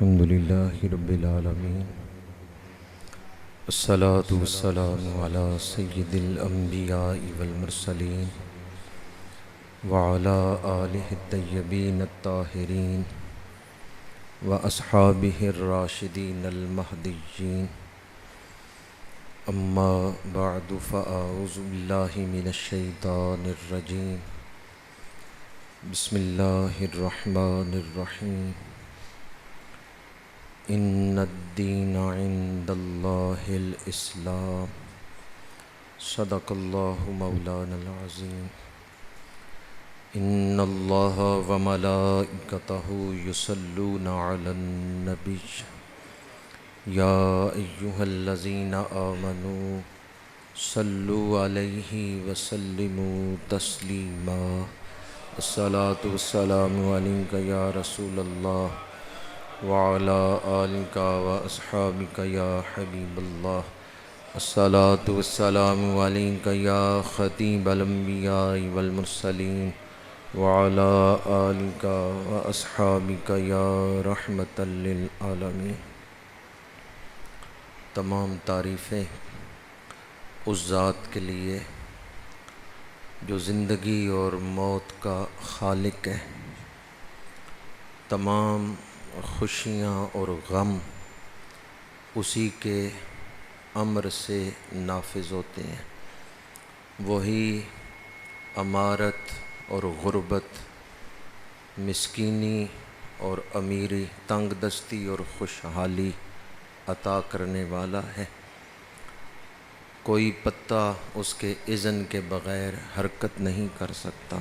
الحمد لله رب العالمين، الصلاة والسلام على سيد الأنبياء والمرسلين وعلى آله الطيبين الطاهرين وأصحابه الراشدين المهديين. أما بعد فأعوذ بالله من الشيطان الرجيم. بسم الله الرحمن الرحيم. إن الدين عند الله الإسلام. صدق الله مولانا العظيم. إن الله وملائكته يصلون على النبي يا أيها الذين آمنوا صلوا عليه وسلموا تسليما. الصلاة والسلام عليك يا رسول الله وعلى آلك وأصحابك يا حبيب الله. الصلاة والسلام عليك يا خطيب الأنبياء والمرسلين وعلى آلك وأصحابك يا رحمة للعالمين. تمام تعریفیں اس ذات کے لیے جو زندگی اور موت کا خالق ہے. تمام خوشیاں اور غم اسی کے امر سے نافذ ہوتے ہیں. وہی امارت اور غربت، مسکینی اور امیری، تنگ دستی اور خوشحالی عطا کرنے والا ہے. کوئی پتا اس کے اذن کے بغیر حرکت نہیں کر سکتا.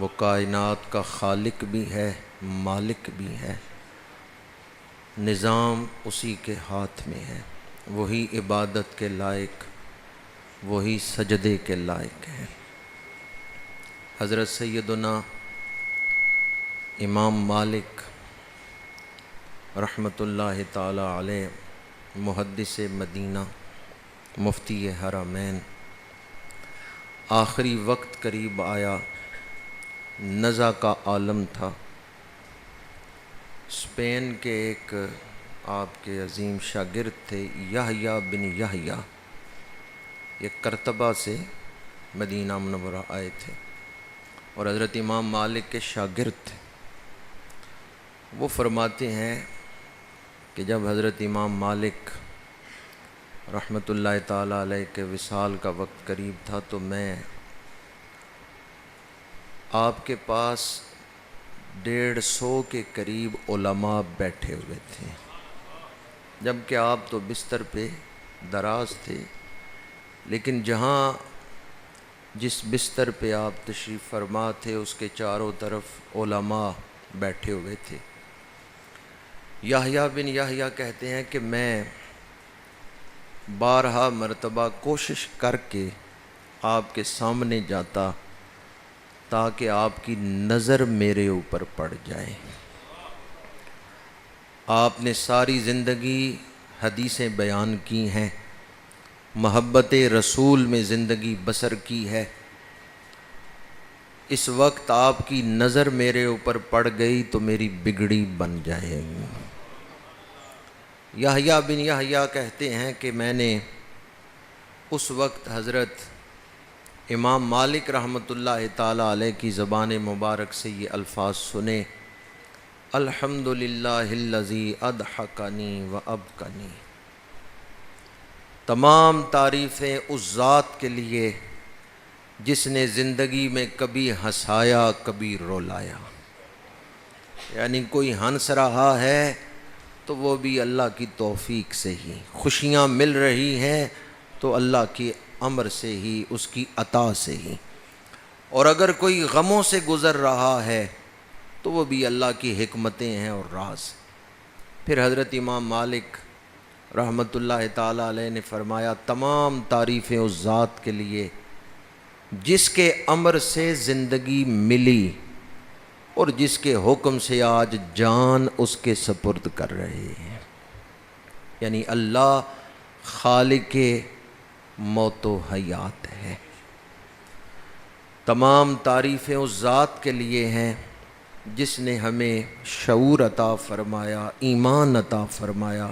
وہ کائنات کا خالق بھی ہے، مالک بھی ہے. نظام اسی کے ہاتھ میں ہے. وہی عبادت کے لائق، وہی سجدے کے لائق ہے. حضرت سیدنا امام مالک رحمۃ اللہ تعالی علیہ، محدث مدینہ، مفتی حرمین، آخری وقت قریب آیا، نزع کا عالم تھا. اسپین کے ایک آپ کے عظیم شاگرد تھے، یحییٰ بن یحییٰ. یہ کرتبہ سے مدینہ منورہ آئے تھے اور حضرت امام مالک کے شاگرد تھے. وہ فرماتے ہیں کہ جب حضرت امام مالک رحمۃ اللہ تعالیٰ علیہ کے وصال کا وقت قریب تھا تو میں آپ کے پاس 150 کے قریب علماء بیٹھے ہوئے تھے، جبکہ آپ تو بستر پہ دراز تھے. لیکن جس بستر پہ آپ تشریف فرما تھے اس کے چاروں طرف علماء بیٹھے ہوئے تھے. یحییٰ بن یحییٰ کہتے ہیں کہ میں 12 مرتبہ کوشش کر کے آپ کے سامنے جاتا تاکہ آپ کی نظر میرے اوپر پڑ جائے. آپ نے ساری زندگی حدیثیں بیان کی ہیں، محبت رسول میں زندگی بسر کی ہے. اس وقت آپ کی نظر میرے اوپر پڑ گئی تو میری بگڑی بن جائے گی. یحییٰ بن یحییٰ کہتے ہیں کہ میں نے اس وقت حضرت امام مالک رحمۃ اللہ تعالیٰ علیہ کی زبان مبارک سے یہ الفاظ سنے: الحمدللہ الذی اضحکنی و ابکانی. تمام تعریفیں اس ذات کے لیے جس نے زندگی میں کبھی ہنسایا کبھی رلایا. یعنی کوئی ہنس رہا ہے تو وہ بھی اللہ کی توفیق سے ہی. خوشیاں مل رہی ہیں تو اللہ کی امر سے ہی، اس کی عطا سے ہی. اور اگر کوئی غموں سے گزر رہا ہے تو وہ بھی اللہ کی حکمتیں ہیں اور راز. پھر حضرت امام مالک رحمۃ اللہ تعالیٰ علیہ نے فرمایا تمام تعریفیں اس ذات کے لیے جس کے امر سے زندگی ملی اور جس کے حکم سے آج جان اس کے سپرد کر رہے ہیں. یعنی اللہ خالق موت و حیات ہے. تمام تعریفیں اس ذات کے لیے ہیں جس نے ہمیں شعور عطا فرمایا، ایمان عطا فرمایا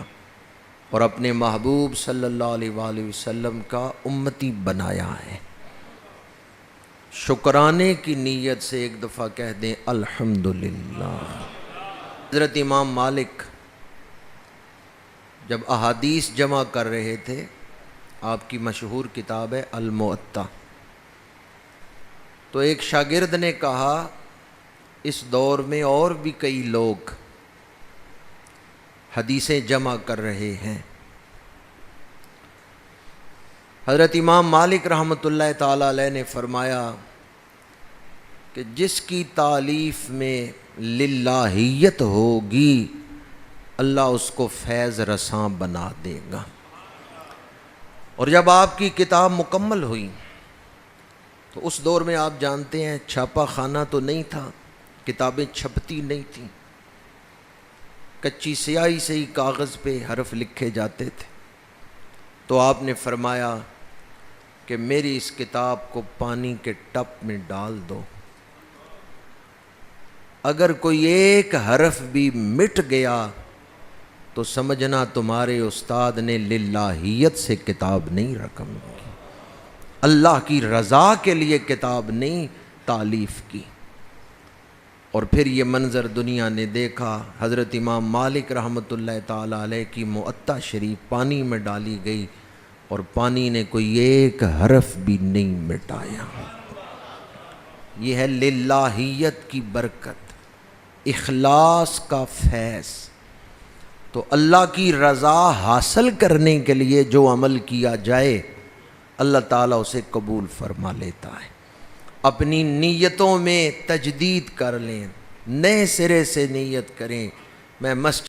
اور اپنے محبوب صلی اللہ علیہ وآلہ وسلم کا امتی بنایا ہے۔ شکرانے کی نیت سے ایک دفعہ کہہ دیں الحمدللہ۔ حضرت امام مالک جب احادیث جمع کر رہے تھے، آپ کی مشہور کتاب ہے الموطا، تو ایک شاگرد نے کہا اس دور میں اور بھی کئی لوگ حدیثیں جمع کر رہے ہیں۔ حضرت امام مالک رحمۃ اللہ تعالی علیہ نے فرمایا کہ جس کی تالیف میں للہیت ہوگی اللہ اس کو فیض رساں بنا دے گا۔ اور جب آپ کی کتاب مکمل ہوئی تو اس دور میں آپ جانتے ہیں چھاپا خانہ تو نہیں تھا، کتابیں چھپتی نہیں تھیں، کچی سیاہی سے ہی کاغذ پہ حرف لکھے جاتے تھے۔ تو آپ نے فرمایا کہ میری اس کتاب کو پانی کے ٹپ میں ڈال دو، اگر کوئی ایک حرف بھی مٹ گیا تو سمجھنا تمہارے استاد نے للہیت سے کتاب نہیں رقم کی، اللہ کی رضا کے لیے کتاب نہیں تالیف کی۔ اور پھر یہ منظر دنیا نے دیکھا، حضرت امام مالک رحمۃ اللہ تعالی علیہ کی موطا شریف پانی میں ڈالی گئی اور پانی نے کوئی ایک حرف بھی نہیں مٹایا۔ یہ ہے للہیت کی برکت، اخلاص کا فیض۔ تو اللہ کی رضا حاصل کرنے کے لیے جو عمل کیا جائے اللہ تعالیٰ اسے قبول فرما لیتا ہے۔ اپنی نیتوں میں تجدید کر لیں، نئے سرے سے نیت کریں، میں مسجد